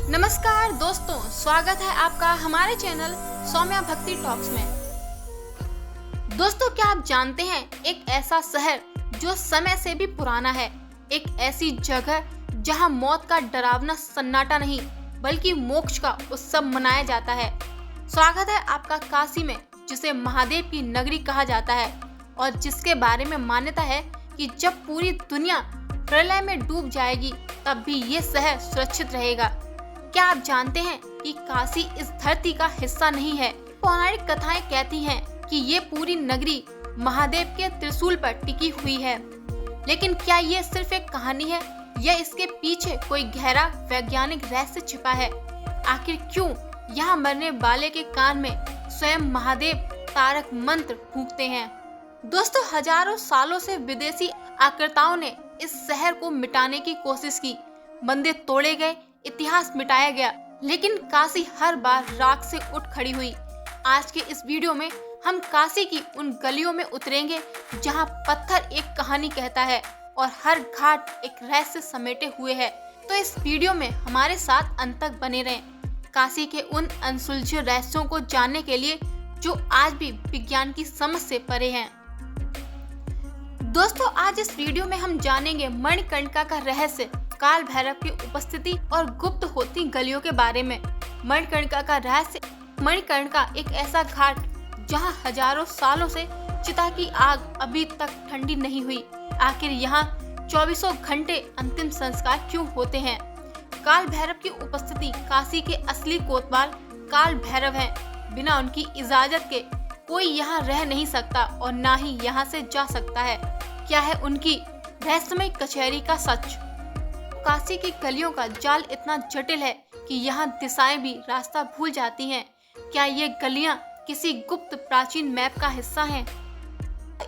नमस्कार दोस्तों, स्वागत है आपका हमारे चैनल सौम्या भक्ति टॉक्स में। दोस्तों, क्या आप जानते हैं एक ऐसा शहर जो समय से भी पुराना है, एक ऐसी जगह जहां मौत का डरावना सन्नाटा नहीं बल्कि मोक्ष का उत्सव मनाया जाता है। स्वागत है आपका काशी में, जिसे महादेव की नगरी कहा जाता है और जिसके बारे में मान्यता है कि जब पूरी दुनिया प्रलय में डूब जाएगी तब भी ये शहर सुरक्षित रहेगा। क्या आप जानते हैं कि काशी इस धरती का हिस्सा नहीं है। पौराणिक कथाएं कहती हैं कि ये पूरी नगरी महादेव के त्रिशूल पर टिकी हुई है, लेकिन क्या ये सिर्फ एक कहानी है या इसके पीछे कोई गहरा वैज्ञानिक रहस्य छिपा है? आखिर क्यों यहाँ मरने वाले के कान में स्वयं महादेव तारक मंत्र फूंकते हैं? दोस्तों, हजारों सालों से विदेशी आक्रताओं ने इस शहर को मिटाने की कोशिश की, मंदिर तोड़े गए, इतिहास मिटाया गया, लेकिन काशी हर बार राख से उठ खड़ी हुई। आज के इस वीडियो में हम काशी की उन गलियों में उतरेंगे जहां पत्थर एक कहानी कहता है और हर घाट एक रहस्य समेटे हुए है। तो इस वीडियो में हमारे साथ अंत तक बने रहें, काशी के उन अनसुलझे रहस्यों को जानने के लिए जो आज भी विज्ञान की समझ से परे हैं। दोस्तों, आज इस वीडियो में हम जानेंगे मणिकर्णिका का रहस्य, काल भैरव की उपस्थिति और गुप्त होती गलियों के बारे में। मणिकर्णिका का रहस्य। मणिकर्णिका एक ऐसा घाट जहां हजारों सालों से चिता की आग अभी तक ठंडी नहीं हुई। आखिर यहाँ 24 घंटे अंतिम संस्कार क्यों होते हैं? काल भैरव की उपस्थिति। काशी के असली कोतवाल काल भैरव हैं। बिना उनकी इजाजत के कोई यहाँ रह नहीं सकता और ना ही यहाँ से जा सकता है। क्या है उनकी रहस्यमय कचहरी का सच? काशी की गलियों का जाल इतना जटिल है कि यहाँ दिशाएं भी रास्ता भूल जाती हैं। क्या ये गलियाँ किसी गुप्त प्राचीन मैप का हिस्सा हैं?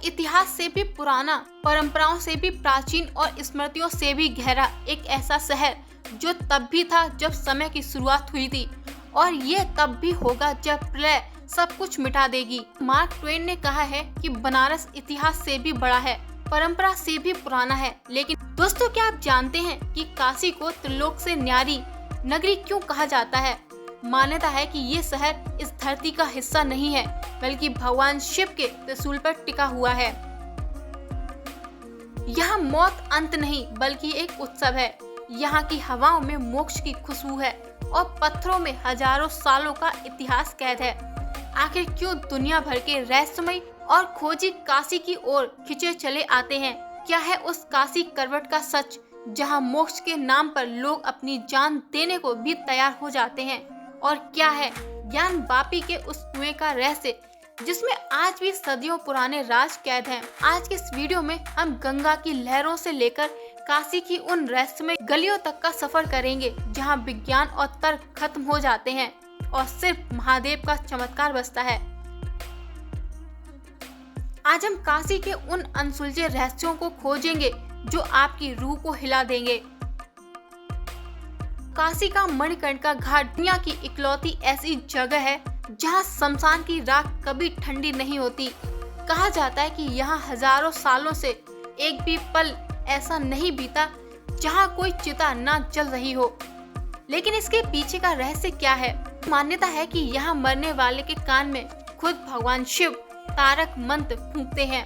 इतिहास से भी पुराना, परंपराओं से भी प्राचीन और स्मृतियों से भी गहरा एक ऐसा शहर जो तब भी था जब समय की शुरुआत हुई थी और ये तब भी होगा जब प्रलय सब कुछ मिटा देगी। मार्क ट्वेन ने कहा है कि बनारस इतिहास से भी बड़ा है, परंपरा से भी पुराना है। लेकिन दोस्तों, क्या आप जानते हैं कि काशी को त्रिलोक से न्यारी नगरी क्यों कहा जाता है? मान्यता है कि ये शहर इस धरती का हिस्सा नहीं है बल्कि भगवान शिव के त्रिशूल पर टिका हुआ है। यहाँ मौत अंत नहीं बल्कि एक उत्सव है। यहाँ की हवाओं में मोक्ष की खुशबू है और पत्थरों में हजारों सालों का इतिहास कैद है। आखिर क्यों दुनिया भर के रहस्यमय और खोजी काशी की ओर खिंचे चले आते हैं? क्या है उस काशी करवट का सच जहां मोक्ष के नाम पर लोग अपनी जान देने को भी तैयार हो जाते हैं? और क्या है ज्ञान वापी के उस कुएं का रहस्य जिसमें आज भी सदियों पुराने राज कैद हैं? आज के इस वीडियो में हम गंगा की लहरों से लेकर काशी की उन रहस्यमय गलियों तक का सफर करेंगे जहां विज्ञान और तर्क खत्म हो जाते हैं और सिर्फ महादेव का चमत्कार बचता है। आज हम काशी के उन अनसुलझे रहस्यों को खोजेंगे जो आपकी रूह को हिला देंगे। काशी का मणिकर्णिका घाट दुनिया की इकलौती ऐसी जगह है जहां शमशान की राख कभी ठंडी नहीं होती। कहा जाता है कि यहाँ हजारों सालों से एक भी पल ऐसा नहीं बीता जहां कोई चिता न जल रही हो। लेकिन इसके पीछे का रहस्य क्या है? मान्यता है कि यहाँ मरने वाले के कान में खुद भगवान शिव तारक मंत्र फूंकते हैं,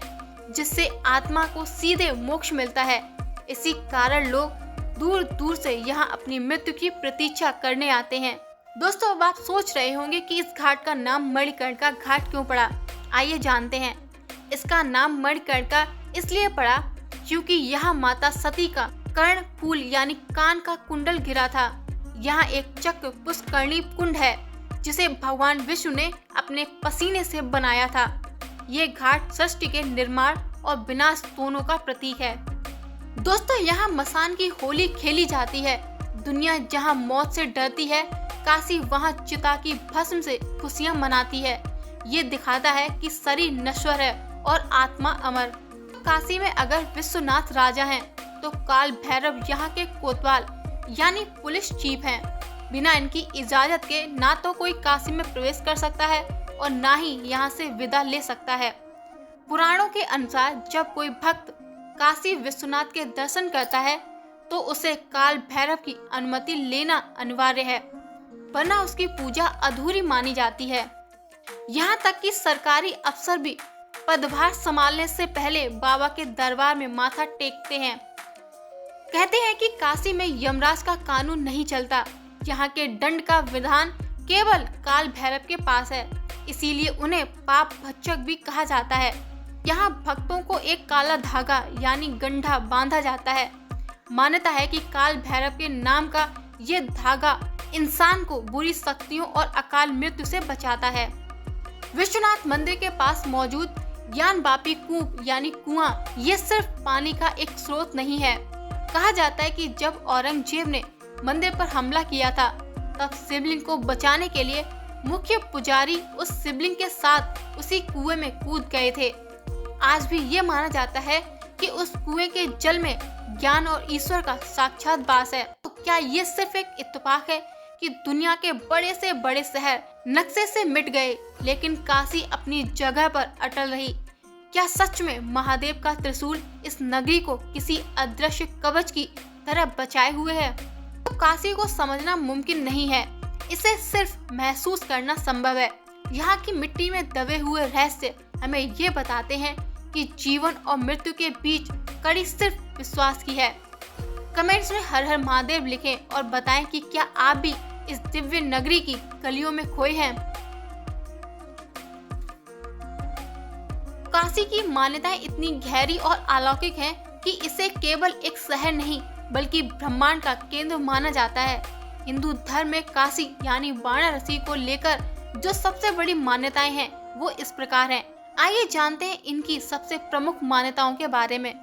जिससे आत्मा को सीधे मोक्ष मिलता है। इसी कारण लोग दूर दूर से यहाँ अपनी मृत्यु की प्रतीक्षा करने आते हैं। दोस्तों, अब आप सोच रहे होंगे कि इस घाट का नाम मणिकर्णिका घाट क्यों पड़ा? आइए जानते हैं। इसका नाम मणिकर्णिका इसलिए पड़ा क्योंकि यहाँ माता सती का कर्ण फूल यानी कान का कुंडल गिरा था। यहाँ एक चक्र पुष्करणी कुंड है जिसे भगवान विष्णु ने अपने पसीने से बनाया था। ये घाट सृष्टि के निर्माण और विनाश दोनों का प्रतीक है। दोस्तों, यहाँ मसान की होली खेली जाती है। दुनिया जहाँ मौत से डरती है, काशी वहाँ चिता की भस्म से खुशियाँ मनाती है। ये दिखाता है कि शरीर नश्वर है और आत्मा अमर। काशी में अगर विश्वनाथ राजा हैं, तो काल भैरव यहाँ के कोतवाल यानी पुलिस चीफ हैं। बिना इनकी इजाजत के ना तो कोई काशी में प्रवेश कर सकता है और ना ही यहाँ से विदा ले सकता है। पुराणों के अनुसार जब कोई भक्त काशी विश्वनाथ के दर्शन करता है तो उसे काल भैरव की अनुमति लेना अनिवार्य है, वरना उसकी पूजा अधूरी मानी जाती है। यहाँ तक कि सरकारी अफसर भी पदभार संभालने से पहले बाबा के दरबार में माथा टेकते हैं। कहते हैं कि काशी में यमराज का कानून नहीं चलता, यहाँ के दंड का विधान केवल काल भैरव के पास है, इसीलिए उन्हें पाप भक्षक भी कहा जाता है। यहाँ भक्तों को एक काला धागा यानी गंढा बांधा जाता है। मान्यता है कि काल भैरव के नाम का ये धागा इंसान को बुरी शक्तियों और अकाल मृत्यु से बचाता है। विश्वनाथ मंदिर के पास मौजूद ज्ञानवापी कूप यानी कुआं ये सिर्फ पानी का एक स्रोत नहीं है। कहा जाता है कि जब औरंगजेब ने मंदिर पर हमला किया था, तब शिवलिंग को बचाने के लिए मुख्य पुजारी उस शिवलिंग के साथ उसी कुएं में कूद गए थे। आज भी ये माना जाता है कि उस कुएं के जल में ज्ञान और ईश्वर का साक्षात वास है। तो क्या ये सिर्फ एक इत्तेफाक है कि दुनिया के बड़े से बड़े शहर नक्शे से मिट गए, लेकिन काशी अपनी जगह पर अटल रही? क्या सच में महादेव का त्रिशूल इस नगरी को किसी अदृश्य कवच की तरह बचाए हुए है? तो काशी को समझना मुमकिन नहीं है, इसे सिर्फ महसूस करना संभव है। यहाँ की मिट्टी में दबे हुए रहस्य हमें ये बताते हैं कि जीवन और मृत्यु के बीच कड़ी सिर्फ विश्वास की है। कमेंट्स में हर हर महादेव लिखें और बताएं कि क्या आप भी इस दिव्य नगरी की गलियों में खोए हैं। काशी की मान्यताएं इतनी गहरी और अलौकिक हैं कि इसे केवल एक शहर नहीं बल्कि ब्रह्मांड का केंद्र माना जाता है। हिंदू धर्म में काशी यानी वाराणसी को लेकर जो सबसे बड़ी मान्यताएं हैं वो इस प्रकार हैं। आइए जानते हैं इनकी सबसे प्रमुख मान्यताओं के बारे में।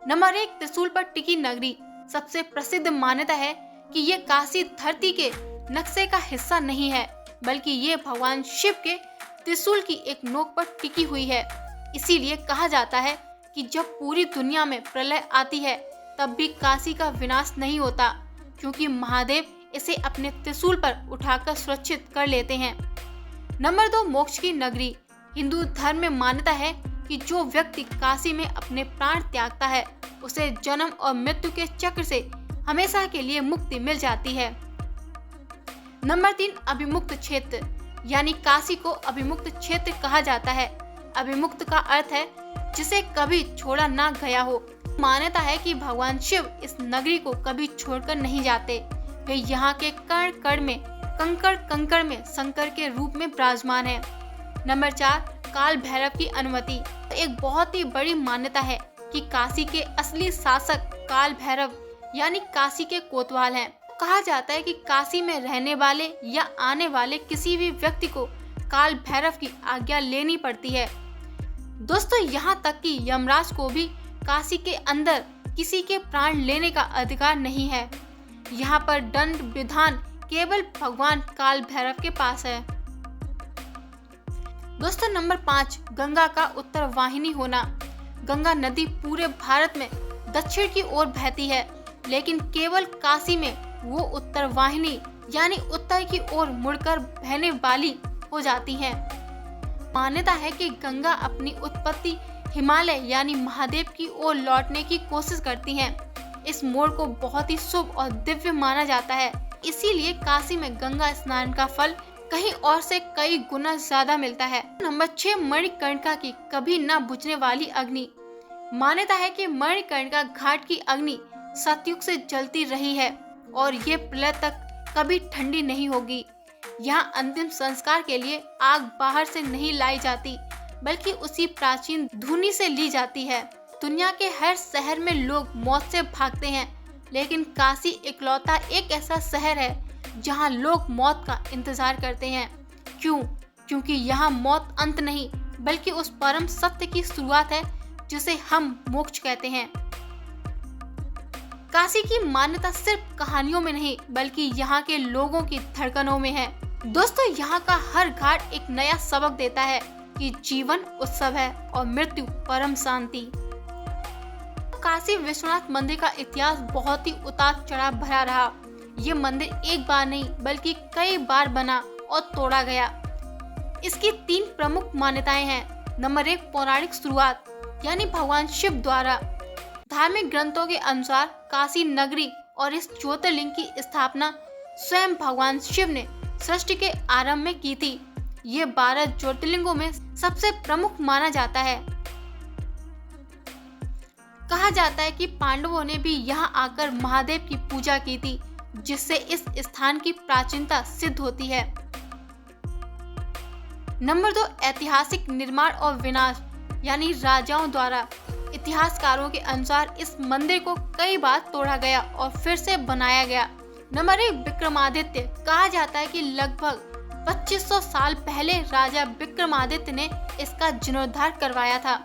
नंबर 1, त्रिशूल पर टिकी नगरी। सबसे प्रसिद्ध मान्यता है कि ये काशी धरती के नक्शे का हिस्सा नहीं है, बल्कि ये भगवान शिव के त्रिशूल की एक नोक पर टिकी हुई है। इसीलिए कहा जाता है कि जब पूरी दुनिया में प्रलय आती है तब भी काशी का विनाश नहीं होता, क्योंकि महादेव इसे अपने त्रिशूल पर उठाकर सुरक्षित कर लेते हैं। नंबर 2, मोक्ष की नगरी। हिंदू धर्म में मान्यता है कि जो व्यक्ति काशी में अपने प्राण त्यागता है उसे जन्म और मृत्यु के चक्र से हमेशा के लिए मुक्ति मिल जाती है। नंबर 3, अभिमुक्त क्षेत्र यानी काशी को अभिमुक्त क्षेत्र कहा जाता है। अभिमुक्त का अर्थ है जिसे कभी छोड़ा ना गया हो। मान्यता है कि भगवान शिव इस नगरी को कभी छोड़कर नहीं जाते। वे यहाँ के कण कण में कंकड़ कंकड़ में शंकर के रूप में विराजमान है। नंबर 4, काल भैरव की अनुमति। एक बहुत ही बड़ी मान्यता है कि काशी के असली शासक काल भैरव यानी काशी के कोतवाल हैं। कहा जाता है कि काशी में रहने वाले या आने वाले किसी भी व्यक्ति को काल भैरव की आज्ञा लेनी पड़ती है। दोस्तों, यहाँ तक कि यमराज को भी काशी के अंदर किसी के प्राण लेने का अधिकार नहीं है। यहाँ पर दंड विधान केवल भगवान काल भैरव के पास है। दोस्तों, नंबर 5, गंगा का उत्तर वाहिनी होना। गंगा नदी पूरे भारत में दक्षिण की ओर बहती है, लेकिन केवल काशी में वो उत्तर वाहिनी यानी उत्तर की ओर मुड़कर बहने वाली हो जाती है। मान्यता है कि गंगा अपनी उत्पत्ति हिमालय यानी महादेव की ओर लौटने की कोशिश करती हैं। इस मोड़ को बहुत ही शुभ और दिव्य माना जाता है, इसीलिए काशी में गंगा स्नान का फल कहीं और से कई गुना ज्यादा मिलता है। नंबर 6, मणिकर्णिका की कभी न बुझने वाली अग्नि। मान्यता है कि मणिकर्णिका घाट की अग्नि सतयुग से जलती रही है और ये प्रलय तक कभी ठंडी नहीं होगी। यहाँ अंतिम संस्कार के लिए आग बाहर से नहीं लाई जाती, बल्कि उसी प्राचीन धुनी से ली जाती है। दुनिया के हर शहर में लोग मौत से भागते हैं, लेकिन काशी इकलौता एक ऐसा शहर है जहाँ लोग मौत का इंतजार करते हैं। क्यों? क्योंकि यहाँ मौत अंत नहीं, बल्कि उस परम सत्य की शुरुआत है जिसे हम मोक्ष कहते हैं। काशी की मान्यता सिर्फ कहानियों में नहीं, बल्कि यहाँ के लोगों की धड़कनों में है। दोस्तों, यहाँ का हर घाट एक नया सबक देता है कि जीवन उत्सव है और मृत्यु परम शांति। काशी विश्वनाथ मंदिर का इतिहास बहुत ही उतार चढ़ाव भरा रहा। ये मंदिर एक बार नहीं बल्कि कई बार बना और तोड़ा गया। इसकी 3 प्रमुख मान्यताएं हैं। नंबर 1, पौराणिक शुरुआत यानी भगवान शिव द्वारा। धार्मिक ग्रंथों के अनुसार काशी नगरी और इस ज्योतिर्लिंग की स्थापना स्वयं भगवान शिव ने सृष्टि के आरंभ में की थी। ये 12 ज्योतिर्लिंगों में सबसे प्रमुख माना जाता है। कहा जाता है कि पांडवों ने भी यहाँ आकर महादेव की पूजा की थी, जिससे इस स्थान की प्राचीनता सिद्ध होती है। नंबर 2, ऐतिहासिक निर्माण और विनाश यानी राजाओं द्वारा। इतिहासकारों के अनुसार इस मंदिर को कई बार तोड़ा गया और फिर से बनाया गया। नंबर 1, विक्रमादित्य। कहा जाता है कि लगभग 2500 साल पहले राजा विक्रमादित्य ने इसका जीर्णोद्धार करवाया था।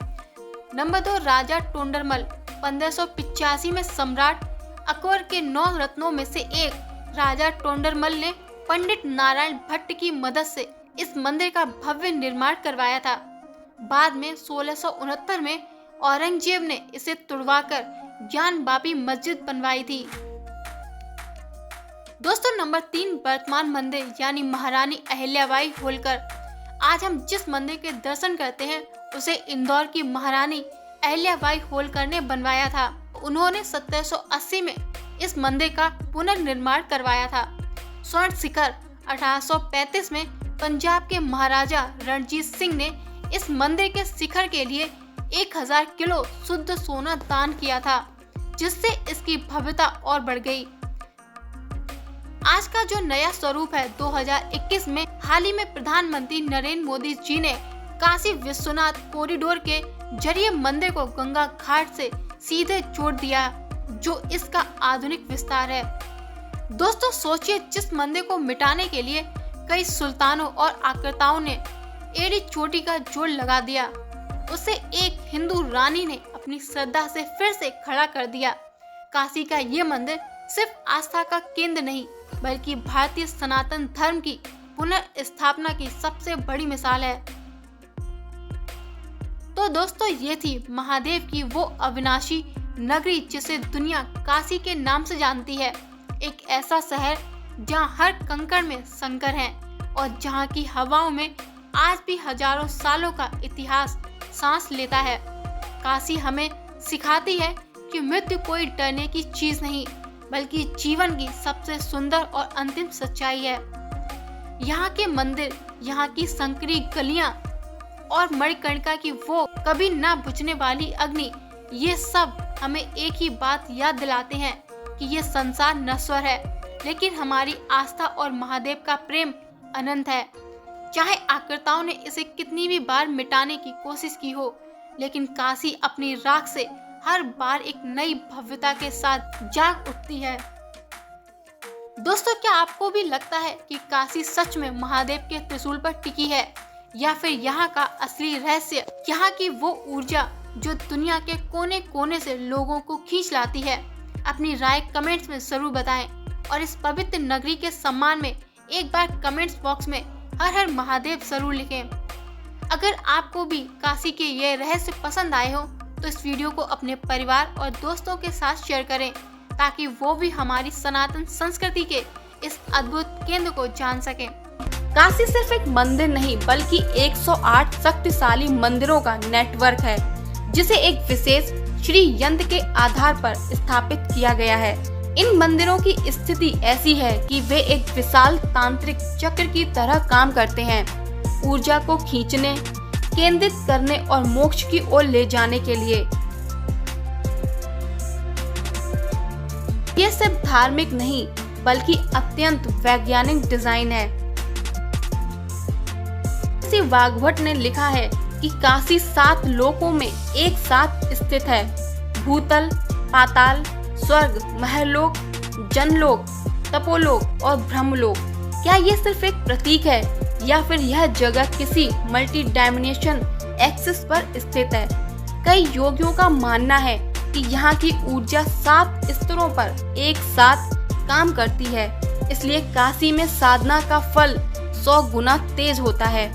नंबर 2, राजा टोंडरमल। 1585 में सम्राट अकबर के 9 रत्नों में से एक राजा टोंडरमल ने पंडित नारायण भट्ट की मदद से इस मंदिर का भव्य निर्माण करवाया था। बाद में 1669 में औरंगजेब ने इसे तुड़वाकर ज्ञानवापी मस्जिद बनवाई थी। दोस्तों, नंबर 3, वर्तमान मंदिर यानी महारानी अहिल्याबाई होलकर। आज हम जिस मंदिर के दर्शन करते हैं उसे इंदौर की महारानी अहिल्याबाई होलकर ने बनवाया था। उन्होंने 1780 में इस मंदिर का पुनर्निर्माण करवाया था। स्वर्ण शिखर 1835 में पंजाब के महाराजा रणजीत सिंह ने इस मंदिर के शिखर के लिए 1000 किलो शुद्ध सोना दान किया था, जिससे इसकी भव्यता और बढ़ गई। आज का जो नया स्वरूप है 2021 में हाल ही में प्रधानमंत्री नरेंद्र मोदी जी ने काशी विश्वनाथ कॉरिडोर के जरिए मंदिर को गंगा घाट से सीधे जोड़ दिया, जो इसका आधुनिक विस्तार है। दोस्तों, सोचिए, जिस मंदिर को मिटाने के लिए कई सुल्तानों और आक्रताओं ने एड़ी चोटी का जोड़ लगा दिया, उसे एक हिंदू रानी ने अपनी श्रद्धा से फिर से खड़ा कर दिया। काशी का ये मंदिर सिर्फ आस्था का केंद्र नहीं, बल्कि भारतीय सनातन धर्म की पुनर्स्थापना की सबसे बड़ी मिसाल है। तो दोस्तों, ये थी महादेव की वो अविनाशी नगरी जिसे दुनिया काशी के नाम से जानती है। एक ऐसा शहर जहां हर कंकड़ में शंकर हैं और जहां की हवाओं में आज भी हजारों सालों का इतिहास सांस लेता है। काशी हमें सिखाती है कि मृत्यु कोई डरने की चीज नहीं, बल्कि जीवन की सबसे सुंदर और अंतिम सच्चाई है। यहाँ के मंदिर, यहाँ की संकरी गलियां और मणिकर्णिका की वो कभी ना बुझने वाली अग्नि, ये सब हमें एक ही बात याद दिलाते हैं कि ये संसार नश्वर है, लेकिन हमारी आस्था और महादेव का प्रेम अनंत है। चाहे आक्रताओं ने इसे कितनी भी बार मिटाने की कोशिश की हो, लेकिन काशी अपनी राख से हर बार एक नई भव्यता के साथ जाग उठती है। दोस्तों, क्या आपको भी लगता है कि काशी सच में महादेव के त्रिशूल पर टिकी है, या फिर यहाँ का असली रहस्य यहाँ की वो ऊर्जा जो दुनिया के कोने कोने से लोगों को खींच लाती है? अपनी राय कमेंट्स में जरूर बताएं और इस पवित्र नगरी के सम्मान में एक बार कमेंट्स बॉक्स में हर हर महादेव जरूर लिखें। अगर आपको भी काशी के ये रहस्य पसंद आए हो तो इस वीडियो को अपने परिवार और दोस्तों के साथ शेयर करें, ताकि वो भी हमारी सनातन संस्कृति के इस अद्भुत केंद्र को जान सकें। काशी सिर्फ एक मंदिर नहीं, बल्कि 108 शक्तिशाली मंदिरों का नेटवर्क है, जिसे एक विशेष श्री यंत्र के आधार पर स्थापित किया गया है। इन मंदिरों की स्थिति ऐसी है कि वे एक विशाल तांत्रिक चक्र की तरह काम करते हैं, ऊर्जा को खींचने, केंद्रित करने और मोक्ष की ओर ले जाने के लिए। ये सिर्फ धार्मिक नहीं, बल्कि अत्यंत वैज्ञानिक डिजाइन है। वाग्भट ने लिखा है कि काशी 7 लोकों में एक साथ स्थित है: भूतल, पाताल, स्वर्ग, महलोक, जनलोक, तपोलोक और ब्रह्मलोक। क्या ये सिर्फ एक प्रतीक है, या फिर यह जगह किसी मल्टी डायमेंशन एक्सिस पर स्थित है? कई योगियों का मानना है कि यहाँ की ऊर्जा 7 स्तरों पर एक साथ काम करती है, इसलिए काशी में साधना का फल 100 गुना तेज होता है।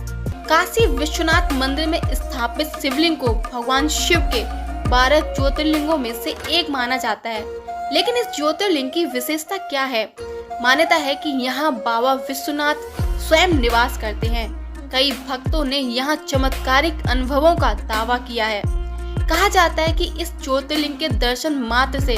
काशी विश्वनाथ मंदिर में स्थापित शिवलिंग को भगवान शिव के 12 ज्योतिर्लिंगों में से एक माना जाता है। लेकिन इस ज्योतिर्लिंग की विशेषता क्या है? मान्यता है कि यहाँ बाबा विश्वनाथ स्वयं निवास करते हैं। कई भक्तों ने यहाँ चमत्कारिक अनुभवों का दावा किया है। कहा जाता है कि इस ज्योतिर्लिंग के दर्शन मात्र से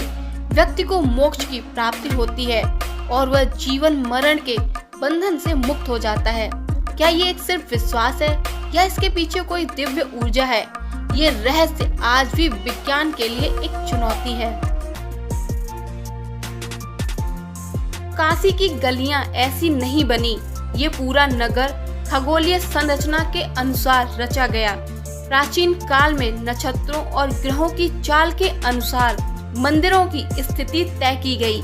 व्यक्ति को मोक्ष की प्राप्ति होती है और वह जीवन मरण के बंधन से मुक्त हो जाता है। क्या ये एक सिर्फ विश्वास है या इसके पीछे कोई दिव्य ऊर्जा है? ये रहस्य आज भी विज्ञान के लिए एक चुनौती है। काशी की गलियां ऐसी नहीं बनी, ये पूरा नगर खगोलीय संरचना के अनुसार रचा गया। प्राचीन काल में नक्षत्रों और ग्रहों की चाल के अनुसार मंदिरों की स्थिति तय की गई,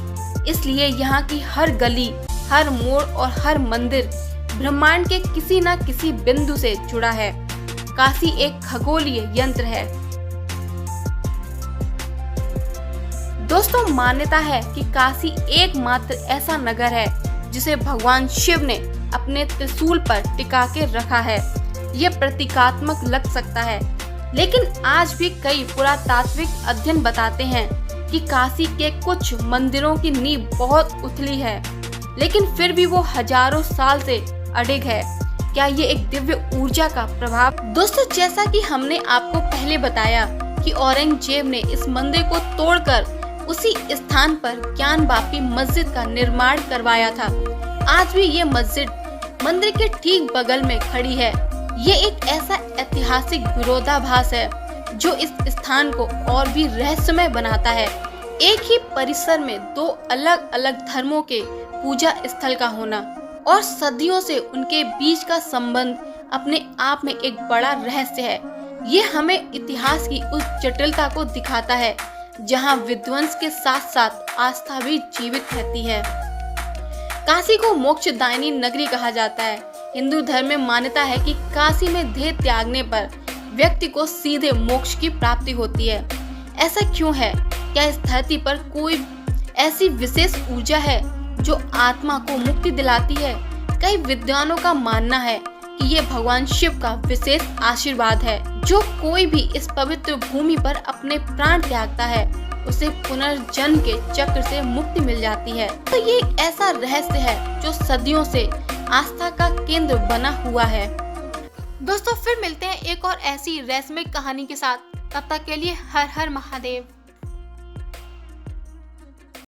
इसलिए यहाँ की हर गली, हर मोड़ और हर मंदिर ब्रह्मांड के किसी न किसी बिंदु से जुड़ा है। काशी एक खगोलीय यंत्र है। दोस्तों, मान्यता है कि काशी एकमात्र ऐसा नगर है जिसे भगवान शिव ने अपने त्रिशूल पर टिका के रखा है। ये प्रतीकात्मक लग सकता है, लेकिन आज भी कई पुरातात्विक अध्ययन बताते हैं कि काशी के कुछ मंदिरों की नींव बहुत उथली है, लेकिन फिर भी वो हजारों साल से अडिग है। क्या ये एक दिव्य ऊर्जा का प्रभाव? दोस्तों, जैसा कि हमने आपको पहले बताया कि औरंगजेब ने इस मंदिर को तोड़कर उसी स्थान पर ज्ञानवापी मस्जिद का निर्माण करवाया था। आज भी ये मस्जिद मंदिर के ठीक बगल में खड़ी है। ये एक ऐसा ऐतिहासिक विरोधाभास है जो इस स्थान को और भी रहस्यमय बनाता है। एक ही परिसर में दो अलग अलग धर्मों के पूजा स्थल का होना और सदियों से उनके बीच का संबंध अपने आप में एक बड़ा रहस्य है। ये हमें इतिहास की उस जटिलता को दिखाता है जहाँ विध्वंस के साथ साथ आस्था भी जीवित रहती है। काशी को मोक्षदायिनी नगरी कहा जाता है। हिंदू धर्म में मान्यता है कि काशी में देह त्यागने पर व्यक्ति को सीधे मोक्ष की प्राप्ति होती है। ऐसा क्यों है? क्या इस धरती पर कोई ऐसी विशेष ऊर्जा है जो आत्मा को मुक्ति दिलाती है? कई विद्वानों का मानना है कि ये भगवान शिव का विशेष आशीर्वाद है। जो कोई भी इस पवित्र भूमि पर अपने प्राण त्यागता है उसे पुनर्जन्म के चक्र से मुक्ति मिल जाती है। तो ये एक ऐसा रहस्य है जो सदियों से आस्था का केंद्र बना हुआ है। दोस्तों, फिर मिलते हैं एक और ऐसी रहस्यमय कहानी के साथ। तब तक के लिए हर हर महादेव।